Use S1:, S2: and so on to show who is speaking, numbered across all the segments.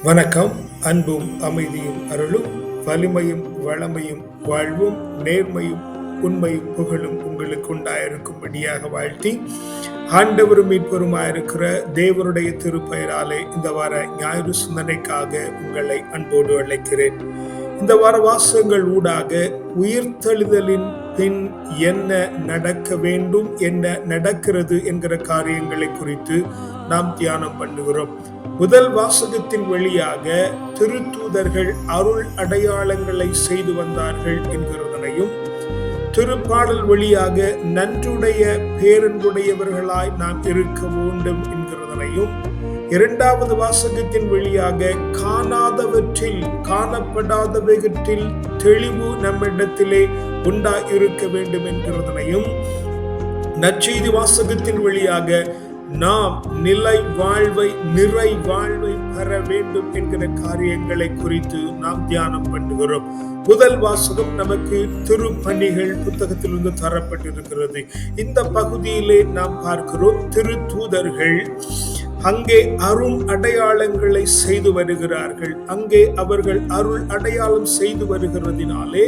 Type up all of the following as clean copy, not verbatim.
S1: வணக்கம். அன்பும் அமைதியும் அருளும் வலிமையும் வளமையும் வாழ்வும் நேர்மையும் உண்மையும் புகழும் உங்களுக்கு உண்டாயிருக்கும்படியாக வாழ்த்தி, ஆண்டவரும் மீட்பருமாயிருக்கிற தேவனுடைய திருப்பெயராலே இந்த வார ஞாயிறு சிந்தனைக்காக உங்களை அன்போடு அழைக்கிறேன். இந்த வார வாசகங்கள் ஊடாக உயிர்த்தெழுதலின் பின் என்ன நடக்க வேண்டும், என்ன நடக்கிறது என்கிற காரியங்களை குறித்து நாம் தியானம் பண்ணுகிறோம். முதல் வாசகத்தின் வழியாக திருத்தூதர்கள் அருள் அடையாளங்களை செய்து வந்தார்கள் என்கிறதனையும், திருப்பாடல் வழியாக நன்றுடைய பேரன்புடையவர்களாய் நாம் இருக்க வேண்டும் என்கிறதனையும், இரண்டாவது வாசகத்தின் வழியாக காணாதவற்றில் காணப்படாதவைகளில் தெளிவு நம்மிடத்திலே உண்டாயிருக்க வேண்டும் என்கிறதனையும், நற்செய்தி வாசகத்தின் வழியாக நாம் நிலை வாழ்வை நிறை வாழ்வை பெற வேண்டும் என்கிற காரியங்களை குறித்து நாம் தியானம் பண்ணுகிறோம். முதல் வாசகம் நமக்கு திருப்பணிகள் புத்தகத்திலிருந்து தரப்பட்டிருக்கிறது. இந்த பகுதியிலே நாம் பார்க்கிறோம், திருத்தூதர்கள் அங்கே அருள் அடையாளங்களை செய்து வருகிறார்கள். அங்கே அவர்கள் அருள் அடையாளம் செய்து வருகிறதினாலே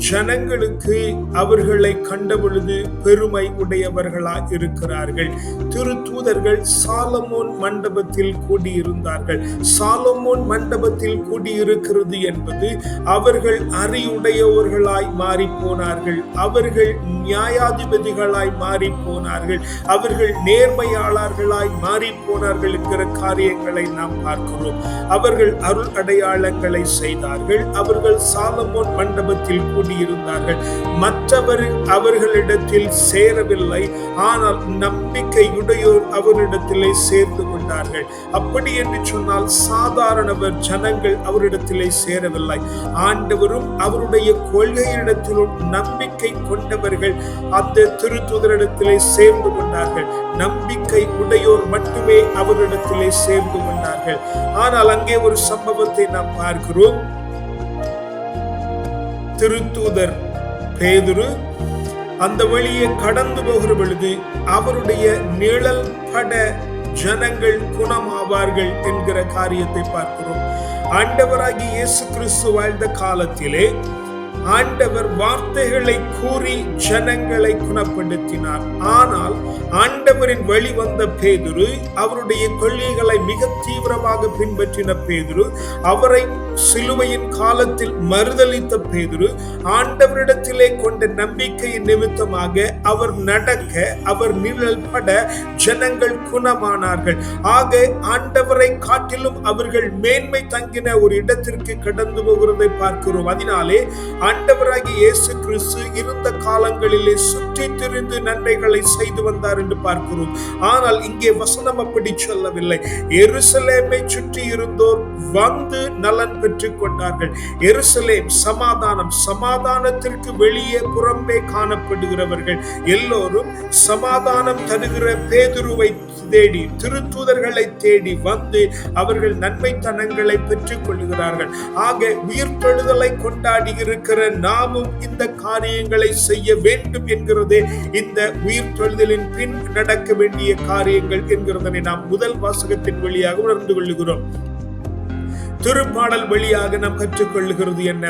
S1: ஜனங்களுக்கு அவர்களை கண்டபொழுது பெருமை உடையவர்களாய் இருக்கிறார்கள். திருத்தூதர்கள் சாலமோன் மண்டபத்தில் கூடியிருந்தார்கள். சாலமோன் மண்டபத்தில் கூடியிருக்கிறது என்பது அவர்கள் அறிவுடையவர்களாய் மாறி போனார்கள், அவர்கள் நியாயாதிபதிகளாய் மாறி போனார்கள், அவர்கள் நேர்மையாளர்களாய் மாறி போனார்கள் என்கிற காரியங்களை நாம் பார்க்கிறோம். அவர்கள் அருள் அடையாளங்களை செய்தார்கள். அவர்கள் சாலமோன் மண்டபத்தில் கூடியிருந்தார்கள். மற்றவர் அவர்களிடத்தில் சேரவில்லை, ஆனால் நம்பிக்கையுடையோர் அவரிடத்திலே சேர்ந்து கொண்டார்கள். அப்படி என்று சொன்னால் சாதாரணவர் ஜனங்கள் அவரிடத்திலே சேரவில்லை. ஆண்டவரும் அவருடைய கொள்கையிடத்திலும் நம்பிக்கை கொண்டவர்கள் அந்த திருத்தூதரிடத்திலே சேர்ந்து கொண்டார்கள். நம்பிக்கை உடையோர் மட்டுமே அவரிடத்திலே சேர்ந்து கொண்டார்கள். ஆனால் அங்கே ஒரு சம்பவத்தை நாம் பார்க்கிறோம். திருத்தூதர் பேதுரு அந்த வழியே கடந்து போகிற பொழுது அவருடைய நிழல் பட ஜனங்கள் குணமாவார்கள் என்கிற காரியத்தை பார்க்கிறோம். ஆண்டவராகிய இயேசு கிறிஸ்து வாழ்ந்த காலத்திலே ஆண்டவர் வார்த்தைகளை கூறி ஜனங்களை குணப்படுத்தினார். ஆனால் ஆண்டவரின் வழி வந்த பேதுரு, அவருடைய கொள்கைகளை மிக தீவிரமாக பின்பற்றின பேதுரு, அவரை சிலுவையின் காலத்தில் மறுதலித்த பேதுரு, ஆண்டவரிடத்திலே கொண்ட நம்பிக்கையின் நிமித்தமாக அவர் நடக்க, அவர் நிழல் பட ஜனங்கள் குணமானார்கள். ஆக ஆண்டவரை காட்டிலும் அவர்கள் மேன்மை தங்கின ஒரு இடத்திற்கு கடந்து போகிறதை பார்க்கிறோம். அதனாலே ஆண்டவராகிய இயேசு கிறிஸ்து இருந்த காலங்களிலே சுற்றி திரிந்து நன்மைகளை செய்து வந்தார் என்று பார்க்கிறோம். ஆனால் இங்கே வசனம் அப்படி சொல்லவில்லை. எருசலேமை சுற்றி இருந்தோர் வந்து நலன் பெற்றுக் கொண்டார்கள். எருசலேம் சமாதானம், சமாதானத்திற்கு வெளியே புறம்பே காணப்படுகிறவர்கள் எல்லோரும் சமாதானம் தருகிற பேதுருவை தேடி, திருத்தூதர்களை தேடி வந்து அவர்கள் நன்மைத்தனங்களை பெற்றுக் கொள்கிறார்கள். ஆக உயிர்த்தெழுதலை கொண்டாடி இருக்கிற நாமும் இந்த காரியங்களை செய்ய வேண்டும் என்கிறதே இந்த உயிர்த்தெழுதலின் பின் நடக்க வேண்டிய காரியங்கள் என்கிறதனை நாம் முதல் வாசகத்தின் வழியாக உணர்ந்து கொள்ளுகிறோம். திருப்பாடல் வழியாக நாம் கற்றுக்கொள்ளுகிறது என்ன?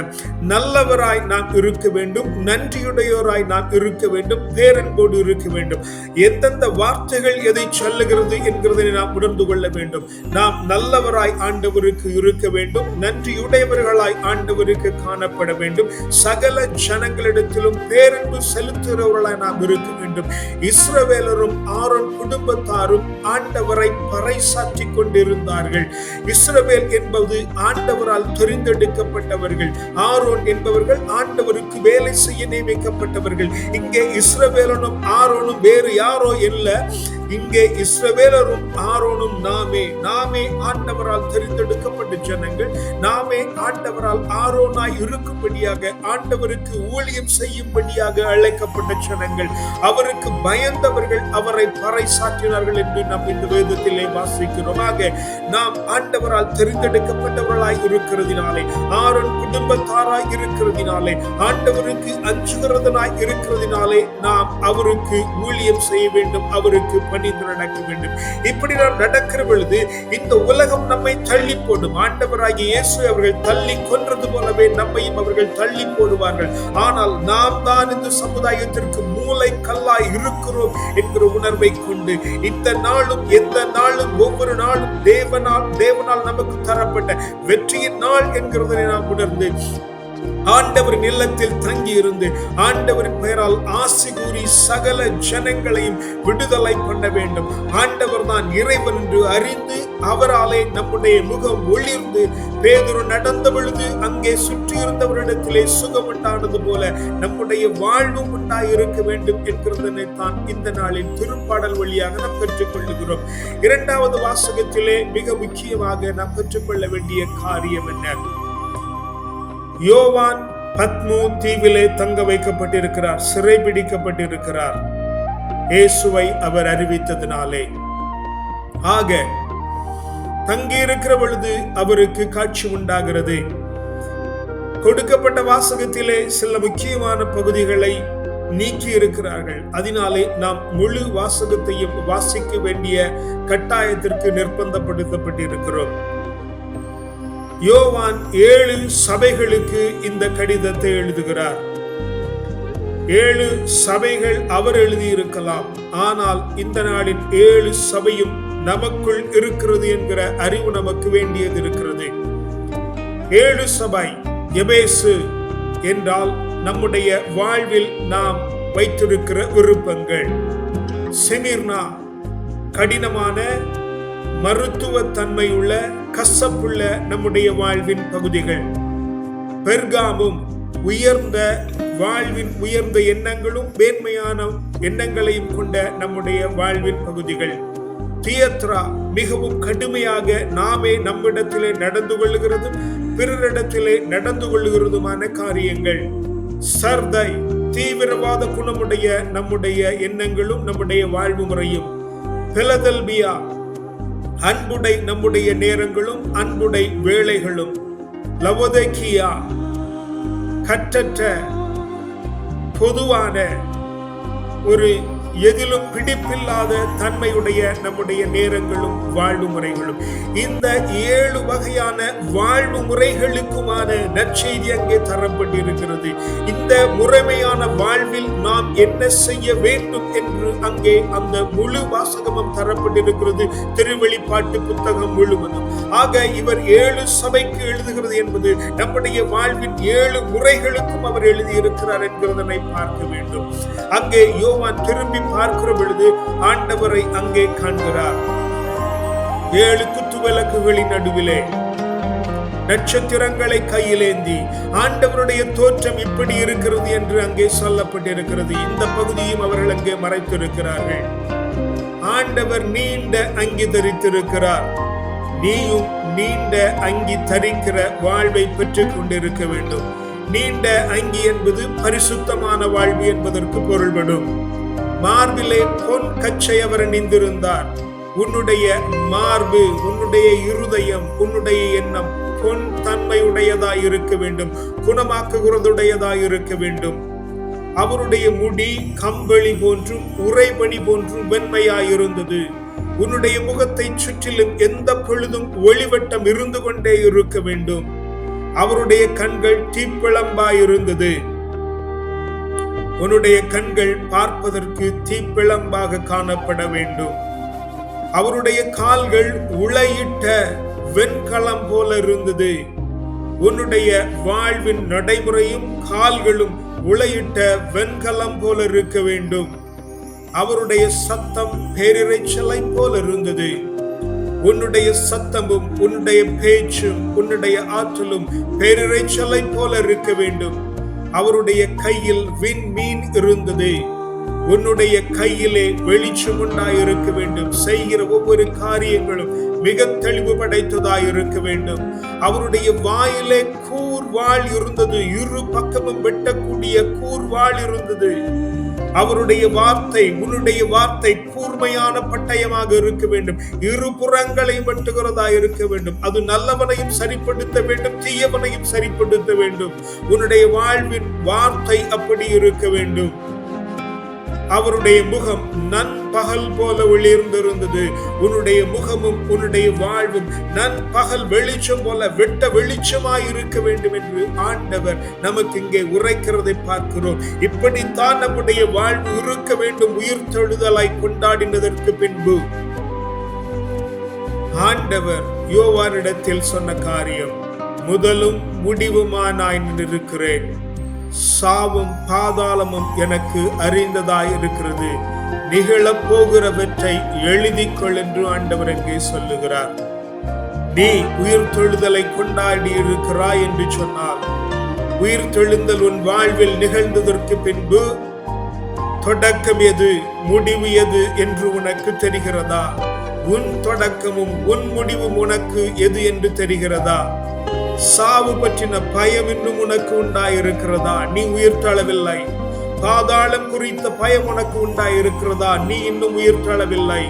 S1: நல்லவராய் நாம் இருக்க வேண்டும், நன்றியுடையோராய் நாம் இருக்க வேண்டும், பேரன்போடு இருக்க வேண்டும். எந்தெந்த வார்த்தைகள் எதை சொல்லுகிறது என்கிறதை நாம் உணர்ந்து கொள்ள வேண்டும். நாம் நல்லவராய் ஆண்டவருக்கு இருக்க வேண்டும், நன்றியுடையவர்களாய் ஆண்டவருக்கு காணப்பட வேண்டும், சகல ஜனங்களிடத்திலும் பேரன்பு செலுத்துகிறவர்களாய் நாம் இருக்க வேண்டும். இஸ்ரவேலரும் ஆரோன் குடும்பத்தாரும் ஆண்டவரை பறைசாற்றிக் கொண்டிருந்தார்கள். இஸ்ரவேல் என்பது ஆண்டவரால் தெரிந்தெடுக்கப்பட்டவர்கள், ஆரோன் என்பவர்கள் ஆண்டவருக்கு வேலை செய்ய நியமிக்கப்பட்டவர்கள். இங்கே இஸ்ரவேலனும் ஆரோனும் வேறு யாரோ இல்ல, இங்கே இஸ்ரவேலரும் ஆரோனும் நாமே ஆண்டவரால் தெரிந்தெடுக்கப்பட்ட ஜனங்கள், நாமே ஆண்டவரால் ஆரோனாய் இருக்கும்படியாக, ஆண்டவருக்கு ஊழியம் செய்யும்படியாக அழைக்கப்பட்ட ஜனங்கள், அவருக்கு பயந்தவர்கள் அவரை பறைசாற்றினார்கள் என்று நாம் இந்த வேதத்திலே வாசிக்கிறோம். நாம் ஆண்டவரால் தெரிந்தெடுக்கப்பட்ட ரட்சிக்கப்பட்டவர்களாய் இருக்கிறதினாலே, ஆரோன் குடும்பத்தாராய் இருக்கிறதினாலே, ஆண்டவருக்கு அஞ்சுகிறதனாய் இருக்கிறதினாலே நாம் அவருக்கு ஊழியம் செய்ய வேண்டும், அவருக்கு பணிந்து நடக்க வேண்டும். இப்படி நாம் நடக்கிற பொழுது இந்த உலகம் நம்மை தள்ளி போடும். ஆண்டவராகிய இயேசு அவர்கள் தள்ளி கொன்றது போலவே நம்மையும் அவர்கள் தள்ளி போடுவார்கள். ஆனால் நாம் தான் இந்த சமுதாயத்திற்கு மூளை கல்லாய் இருக்கிறோம் என்கிற உணர்வை கொண்டு இந்த நாளும் எந்த நாளும் ஒவ்வொரு நாளும் தேவனால் நமக்கு தரப்பட்ட வெற்றியின் நாள் என்கிறதை நாம் உணர்ந்து ஆண்டவரின் இல்லத்தில் தங்கி இருந்து ஆண்டவரின் பெயரால் ஆசி கூறி சகல ஜனங்களையும் விடுதலை பண்ண வேண்டும். ஆண்டவர் தான் இறைவன் என்று அறிந்து அவராலே நம்முடைய முகம் ஒளிர்ந்து, பேதுரு நடந்த பொழுது அங்கே சுற்றி இருந்தவரிடத்திலே சுகம் உண்டானது போல நம்முடைய வாழ்வும் உண்டாயிருக்க வேண்டும் என்கிறதனை தான் இந்த நாளின் திருப்பாடல் வழியாக நாம் கற்றுக்கொள்ளுகிறோம். இரண்டாவது வாசகத்திலே மிக முக்கியமாக நாம் கற்றுக்கொள்ள வேண்டிய காரியம் என்ன? யோவான் பத்மு தீவிலே தங்க வைக்கப்பட்டிருக்கிறார், சிறைபிடிக்கப்பட்டிருக்கிறார் இயேசுவை அவர் அறிவித்ததினாலே. ஆக தங்கியிருக்கிற பொழுது அவருக்கு காட்சி உண்டாகிறது. கொடுக்கப்பட்ட வாசகத்திலே சில முக்கியமான பகுதிகளை நீக்கி இருக்கிறார்கள். அதனாலே நாம் முழு வாசகத்தையும் வாசிக்க வேண்டிய கட்டாயத்திற்கு நிர்பந்தப்படுத்தப்பட்டிருக்கிறோம். யோவான் 7 சபைகளுக்கு இந்த கடிதத்தை எழுதுகிறார். 7 சபைகள் அவர் எழுதியிருக்கலாம், ஆனால் இந்த நாளின் 7 சபையும் நமக்குள் இருக்கிறது என்கிற அறிவு நமக்கு வேண்டியது இருக்கிறது. 7 சபை எபேசு என்றால் நம்முடைய வாழ்வில் நாம் வைத்திருக்கிற விருப்பங்கள். செமிர்னா கடினமான மருத்துவ தன்மையுள்ள கசப்புள்ள நம்முடைய வாழ்வின் பகுதிகள். பெர்காமும் உயர்ந்த வாழ்வின் உயர்ந்த எண்ணங்களும் மேன்மையான எண்ணங்களையும் கொண்ட நம்முடைய வாழ்வின் பகுதிகள். தியத்ரா மிகவும் கடுமையாக நாமே நம்மிடத்திலே நடந்து கொள்ளுகிறதும் பிறரிடத்திலே நடந்து கொள்ளுகிறதுமான காரியங்கள். சர்தை தீவிரவாத குணமுடைய நம்முடைய எண்ணங்களும் நம்முடைய வாழ்வு முறையும். பிலதெல்பியா அன்புடை நம்முடைய நேரங்களும் அன்புடை வேளைகளும். லவோதிகேயா கற்றற்ற பொதுவான ஒரு எதிலும் பிடிப்பில்லாத தன்மையுடைய நம்முடைய நேரங்களும் வாழ்வு முறைகளும். இந்த 7 வகையான வாழ்வு முறைகளுக்குமான நற்செய்தி அங்கே தரப்பட்டிருக்கிறது. இந்த முறைமையான வாழ்வில் நாம் என்ன செய்ய வேண்டும் என்று அங்கே அந்த முழு வாசகமும் தரப்பட்டிருக்கிறது, திருவெளிப்பாட்டு புத்தகம் முழுவதும். ஆக இவர் 7 சபைக்கு எழுதுகிறது என்பது நம்முடைய வாழ்வின் 7 முறைகளுக்கும் அவர் எழுதியிருக்கிறார் என்கிறதனை பார்க்க வேண்டும். அங்கே யோவான் திரும்பி பார்க்கிற பொழுது ஆண்டவரை அங்கே காண்கிறார். 7 குத்துவிளக்குகளின் நடுவிலே நட்சத்திரங்களை கையிலேந்தி ஆண்டவருடைய தோற்றம் இப்படி இருக்கிறது என்று அங்கே சொல்லப்பட்டிருக்கிறது. இந்த பகுதியும் அவர்கள் அங்கே மறைத்திருக்கிறார்கள். ஆண்டவர் நீண்ட அங்கி தரித்திருக்கிறார். நீயும் நீண்ட அங்கி தரிக்கிற வாழ்வை பெற்றுக் கொண்டிருக்க வேண்டும். நீண்ட அங்கி என்பது பரிசுத்தமான வாழ்வு என்பதற்கு பொருள்படும். மார்பிலே பொன் கச்சை அவர் அணிந்திருந்தார். உன்னுடைய மார்பு, உன்னுடைய இருதயம், உன்னுடைய எண்ணம் பொன் தன்மையுடையதாய் இருக்க வேண்டும், குணமாக்குகிறதுடையதாய் இருக்க வேண்டும். அவருடைய முடி கம்பளி போன்றும் உறைபனி போன்றும் வெண்மையாயிருந்தது. உன்னுடைய முகத்தை சுற்றிலும் எந்த பொழுதும் ஒளிவட்டம் இருந்து கொண்டே இருக்க வேண்டும். அவருடைய கண்கள் தீப்பிழம்பாயிருந்தது. உன்னுடைய கண்கள் பார்ப்பதற்கு தீப்பிழம்பாக காணப்பட வேண்டும். அவருடைய கால்கள் உளையிட்ட வெண்கலம் போல இருந்தது. உன்னுடைய வாழ்வின் நடைமுறையும் கால்களும் உளையிட்ட வெண்கலம் போல இருக்க வேண்டும். அவருடைய சத்தம் பேரிரைச்சலை போல இருந்தது. உன்னுடைய சத்தமும் உன்னுடைய பேச்சும் உன்னுடைய ஆற்றலும் பேரிரைச்சலை போல இருக்க வேண்டும். அவருடைய கையில் விண்மீன் இருந்தது. உன்னுடைய கையிலே வெளிச்சம் உண்டாயிருக்க வேண்டும். செய்கிற ஒவ்வொரு காரியங்களும் மிக தெளிவு படைத்ததாய் இருக்க வேண்டும். அவருடைய வாயிலே கூர்வாள் இருந்தது. இரு பக்கமும் வெட்டக்கூடிய கூர்வாள் இருந்தது. அவருடைய வார்த்தை, உன்னுடைய வார்த்தை கூர்மையான பட்டயமாக இருக்க வேண்டும். இருபுறங்களையும் வெட்டுகிறதா இருக்க வேண்டும். அது நல்லவனையும் சரிப்படுத்த வேண்டும், தீயவனையும் சரிப்படுத்த வேண்டும். உன்னுடைய வாழ்வின் வார்த்தை அப்படி இருக்க வேண்டும். அவருடைய முகம் நன்பகல் போல ஒளிர்ந்திருந்தது. உன்னுடைய முகமும் உன்னுடைய வாழ்வும் நன்பகல் வெளிச்சம் போல வெட்ட வெளிச்சமாய் இருக்க வேண்டும் என்று ஆண்டவர் நமக்கு இங்கே உரைக்கிறதை பார்க்கிறோம். இப்படித்தான் நம்முடைய வாழ்வு இருக்க வேண்டும். உயிர்த்தெழுதலாய் கொண்டாடினதற்கு பின்பு ஆண்டவர் யோவானிடத்தில் சொன்ன காரியம், முதலும் முடிவுமானாய் நிற்கிறேன், சாவும் பாதாளமும் எனக்கு அறிந்ததாய் இருக்கிறது, நிகழப் போகிறவற்றை எழுதிக்கொள் என்று ஆண்டவர் எங்கே சொல்லுகிறார். நீ உயிர்த்தெழுதலை கொண்டாடி இருக்கிறாய் என்று சொன்னால், உயிர்த்தெழுந்தல் உன் வாழ்வில் நிகழ்ந்ததற்கு பின்பு தொடக்கம் எது, முடிவு எது என்று உனக்கு தெரிகிறதா? உன் தொடக்கமும் உன் முடிவும் உனக்கு எது என்று தெரிகிறதா? சாவு பற்றின பயம் இன்னும் உனக்கு உண்டாயிருக்கிறதா? நீ உயிர்த்தெழவில்லை. பாதாளம் குறித்த பயம் உனக்கு உண்டாயிருக்கிறதா? நீ இன்னும் உயிர்த்தெழவில்லை.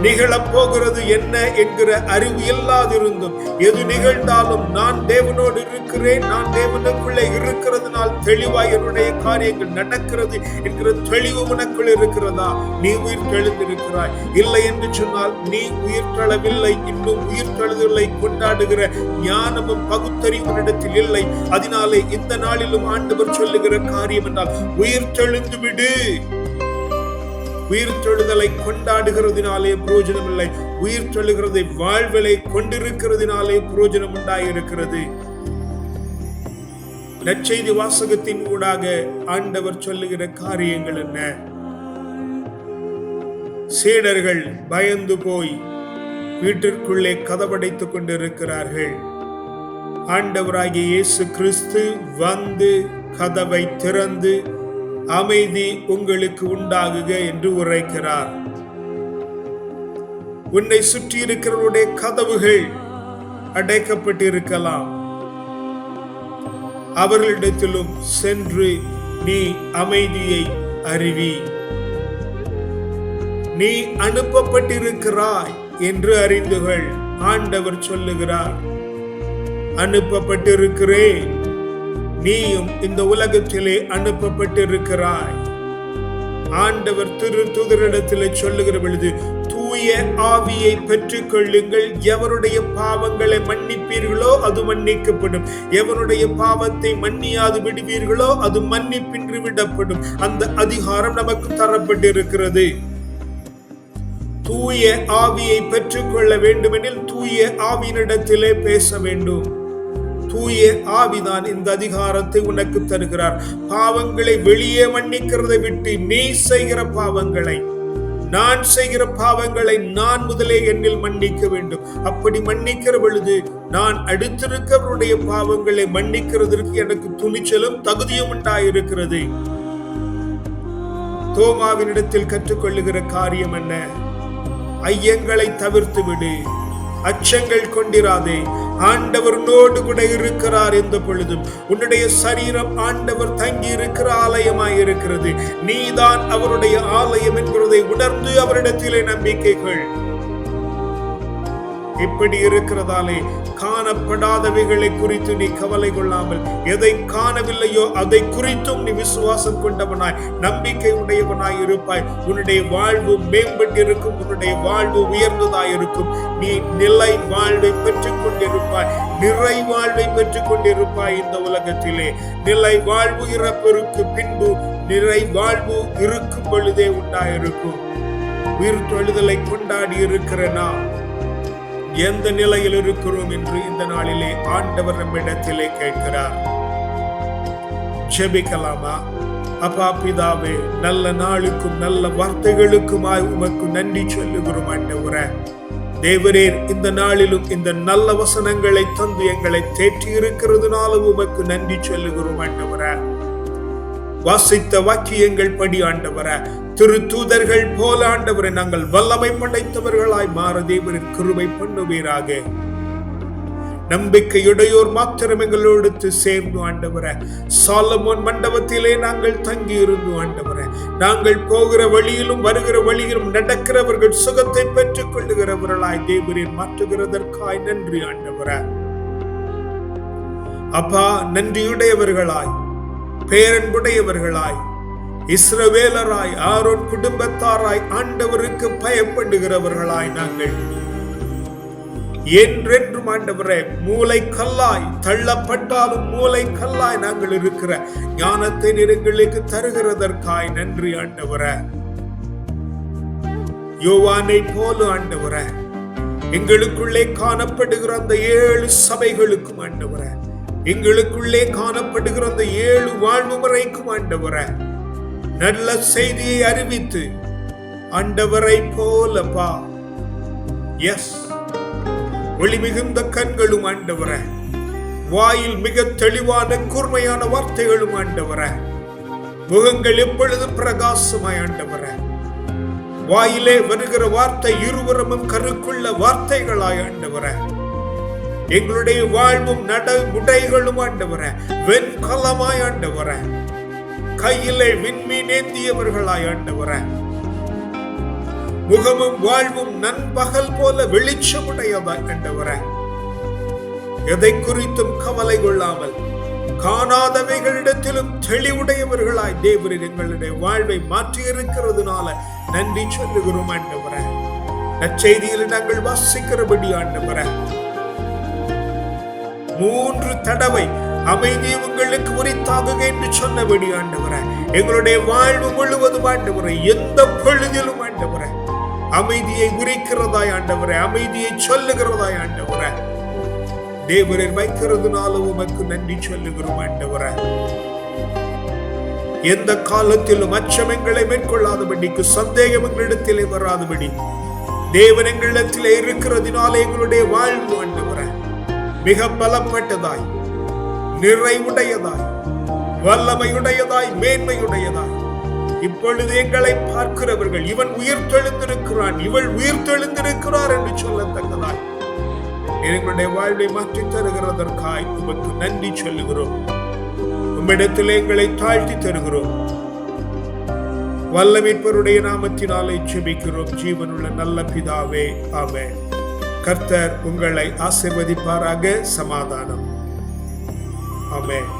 S1: நிகழப் போகிறது என்ன என்கிற அறிவு இல்லாதிருந்தும் எது நிகழ்ந்தாலும் நான் தேவனோடு இருக்கிறேன், நான் தேவனுக்குள்ளே இருக்கிறதுனால் தெளிவாய் என்னுடைய காரியங்கள் நடக்கிறது என்கிற தெளிவு உனக்குள் இருக்கிறதா? நீ உயிர்த்தெழுந்திருக்கிறாய். இல்லை என்று சொன்னால் நீ உயிர்த்தெழவில்லை. இன்னும் உயிர்த்தெழுதலை கொண்டாடுகிற ஞானமும் பகுத்தறிவினிடத்தில் இல்லை. அதனாலே இந்த நாளிலும் ஆண்டவர் சொல்லுகிற காரியம் என்றால், உயிர்த்தெழுந்து விடு. உயிர்த்தெழுதலை கொண்டாடுகிறதுனாலே பிரயோஜனம் இல்லை. உயிர்த்தெழுகிறதை வாழ்வலை கொண்டிருக்கிறதுனாலே பிரயோஜனம் உண்டாயிருக்கிறது. நற்செய்தி வாசகத்தின் ஊடாக ஆண்டவர் சொல்லுகிற காரியங்கள் என்ன? சீடர்கள் பயந்து போய் வீட்டிற்குள்ளே கதவடைத்துக் கொண்டிருக்கிறார்கள். ஆண்டவராகிய இயேசு கிறிஸ்து வந்து கதவை திறந்து அமைதி உங்களுக்கு உண்டாகுக என்று உரைக்கிறார். உன்னை சுற்றி இருக்கிறவருடைய கதவுகள் அடைக்கப்பட்டிருக்கலாம். அவர்களிடத்திலும் சென்று நீ அமைதியை அறிவி. நீ அனுப்பப்பட்டிருக்கிறாய் என்று அறிந்துகள். ஆண்டவர் சொல்லுகிறார், அனுப்பப்பட்டிருக்கிறேன், நீயும் இந்த உலகத்திலே அனுப்பப்பட்டிருக்கிறாய். ஆண்டவர் திருத்தூதரிடத்திலே சொல்லுகிற பொழுது, தூய ஆவியை பெற்றுக் கொள்ளுங்கள். எவருடைய பாவங்களை மன்னிப்பீர்களோ அது மன்னிக்கப்படும், எவருடைய பாவத்தை மன்னியாது விடுவீர்களோ அது மன்னிப்பின்றி விடப்படும். அந்த அதிகாரம் நமக்கு தரப்பட்டிருக்கிறது. தூய ஆவியை பெற்றுக்கொள்ள வேண்டுமெனில் தூய ஆவியினிடத்திலே பேச வேண்டும். தூய ஆவிதான் இந்த அதிகாரத்தை உனக்கு தருகிறார். பாவங்களை வெளியே மன்னிக்கிறதை விட்டு நீ செய்கிற பாவங்களை, நான் செய்கிற பாவங்களை நான் முதலே என்னில் மன்னிக்க வேண்டும். அப்படி மன்னிக்கிற பொழுது நான் அடுத்திருக்கிறவருடைய பாவங்களை மன்னிக்கிறதற்கு எனக்கு துணிச்சலும் தகுதியும் உண்டாயிருக்கிறது. தோமாவினிடத்தில் கற்றுக்கொள்ளுகிற காரியம் என்ன? ஐயங்களை தவிர்த்து விடு, அச்சங்கள் கொண்டிராதே. ஆண்டவர் உன்னோடு கூட இருக்கிறார். எந்த பொழுதும் உன்னுடைய சரீரம் ஆண்டவர் தங்கி இருக்கிற ஆலயமாய் இருக்கிறது. நீதான் அவருடைய ஆலயம் என்கிறதை உணர்ந்து அவரிடத்திலே நம்பிக்கைகள். இப்படி இருக்கிறதாலே காணப்படாதவைகளை குறித்து நீ கவலை கொள்ளாமல், எதை காணவில்லையோ அதை குறித்தும் நீ விசுவாசம் கொண்டவனாய் நம்பிக்கை உடையவனாய் இருப்பாய். உன்னுடைய வாழ்வு மேம்பட்டிருக்கும், உன்னுடைய வாழ்வு உயர்ந்ததாய் இருக்கும். நீ நிலை வாழ்வை பெற்றுக் கொண்டிருப்பாய், நிறை வாழ்வை பெற்றுக் கொண்டிருப்பாய். இந்த உலகத்திலே நிலை வாழ்வு இறப்பிற்கு பின்பு நிறை வாழ்வு இருக்கும் பொழுதே உண்டாயிருக்கும். உயிர்த்தெழுதலை கொண்டாடி இருக்கிற நாம் எந்த நிலையில் இருக்கிறோம் என்று இந்த நாளிலே ஆண்டவர் நம்மிடத்திலே கேட்கிறார். ஜெபிக்கலாமா? அப்பா பிதாவே, நல்ல நாளுக்கும் நல்ல வார்த்தைகளுக்குமாய் உமக்கு நன்றி சொல்லுகிறோம். ஆண்டவரே தேவரீர், இந்த நாளிலும் இந்த நல்ல வசனங்களை தந்து எங்களை தேற்றி இருக்கிறதுனால உமக்கு நன்றி சொல்லுகிறோம். ஆண்டவரே வாசித்த வாக்கியங்கள் படி ஆண்டவரே திருத்தூதர்கள் போல ஆண்டவரை நாங்கள் வல்லமை படைத்தவர்களாய் மாற தேவரின் கிருபை பண்ணுவீராக. நம்பிக்கையுடையோர் மாத்திரம் எங்களோடு சேர்ந்து ஆண்டவரே, சாலமோன் மண்டபத்திலே நாங்கள் தங்கி இருந்து ஆண்டவரே, நாங்கள் போகிற வழியிலும் வருகிற வழியிலும் நடக்கிறவர்கள் சுகத்தை பெற்றுக் கொள்ளுகிறவர்களாய் தேவரீர் மாற்றுகிறதற்காய் நன்றி ஆண்டவரே. அப்பா, நன்றியுடையவர்களாய், பேரன்புடையவர்களாய், இஸ்ரவேலராய், ஆரோன் குடும்பத்தாராய், ஆண்டவருக்கு பயப்படுகிறவர்களாய் நாங்கள் என்றென்றும் ஆண்டவரே மூளை கல்லாய், தள்ளப்பட்டாலும் மூளை கல்லாய் நாங்கள் இருக்கிற ஞானத்தை எங்களுக்கு தருகிறதற்காய் நன்றி ஆண்டவரே. யோவானை போல ஆண்டவரே, எங்களுக்குள்ளே காணப்படுகிற அந்த 7 சபைகளுக்கும் ஆண்டவரே, எங்களுக்குள்ளே காணப்படுகிற அந்த 7 வாழ்வு முறைக்கும் ஆண்டவரே, நல்ல செய்தியை அறிவித்து ஆண்டவரை போலப்பா, எஸ், ஒளி மிகுந்த கண்களும் ஆண்டவரே, வாயில் மிக தெளிவான கூர்மையான வார்த்தைகளும் ஆண்டவரே, முகங்கள் எப்பொழுதும் பிரகாசமாய் ஆண்டவரே, வாயிலே வருகிற வார்த்தை இருபுறமும் கருக்குள்ள வார்த்தைகளாய் ஆண்டவரே, எங்களுடைய வாழ்வும் நடைமுறைகளும் ஆண்டவரே வெண்கலமாய் ஆண்டவரே, கையிலே விண்மீன் ஏந்தியவர்களாய் ஆண்டவரே, முகமும் வாழ்வும் நண்பகல் போல வெளிச்சமுடையதாய் ஆண்டவரே, எதை குறித்தும் கவலை கொள்ளாமல் காணாதவைகளிடத்திலும் தெளிவுடையவர்களாய் தேவரீர் எங்களுடைய வாழ்வை மாற்றி இருக்கிறதுனால நன்றி சொல்லுகிறோம் ஆண்டவரே. நற்செய்தியில் நாங்கள் வாசிக்கிறபடி ஆண்டவரே, 3 தடவை அமைதி உங்களுக்கு உரித்தாகுக என்று சொன்னபடி ஆண்டவரே, எங்களுடைய வாழ்வு முழுவதும் ஆண்டவரே, எந்த பொழுதிலும் ஆண்டவரே அமைதியை உரிக்கிறதாய் ஆண்டவரே, அமைதியை சொல்லுகிறதாய் ஆண்டவரே தேவரீர் வைக்கிறதுனால உமக்கு நன்றி சொல்லுகிறோம் ஆண்டவரே. எந்த காலத்திலும் அச்சம் எங்களை மேற்கொள்ளாதபடிக்கு, சந்தேகம் எங்களிடத்திலே வராதபடி தேவன் எங்களிடத்திலே இருக்கிறதுனால எங்களுடைய வாழ்வு ஆண்டவரே மிக பலப்பட்டதாய், நிறைவுடையதாய், வல்லமையுடையதாய், மேன்மையுடையதாய், இப்பொழுது எங்களை பார்க்கிறவர்கள் இவன் உயிர் தெழுந்திருக்கிறான், இவள் உயிர் தெழுந்திருக்கிறார் என்று சொல்லத்தக்கதாய் எங்களுடைய வாழ்வை மாற்றி தருகிறதற்காய் உமக்கு நன்றி சொல்லுகிறோம். உம்மிடத்தில் எங்களை தாழ்த்தி தருகிறோம். வல்லமைப்பருடைய நாமத்தினாலே ஜெபிக்கிறோம் ஜீவனுள்ள நல்ல பிதாவே, ஆமென். கர்த்தர் உங்களை ஆசீர்வதிப்பாராக. சமாதானம். ஆமென்.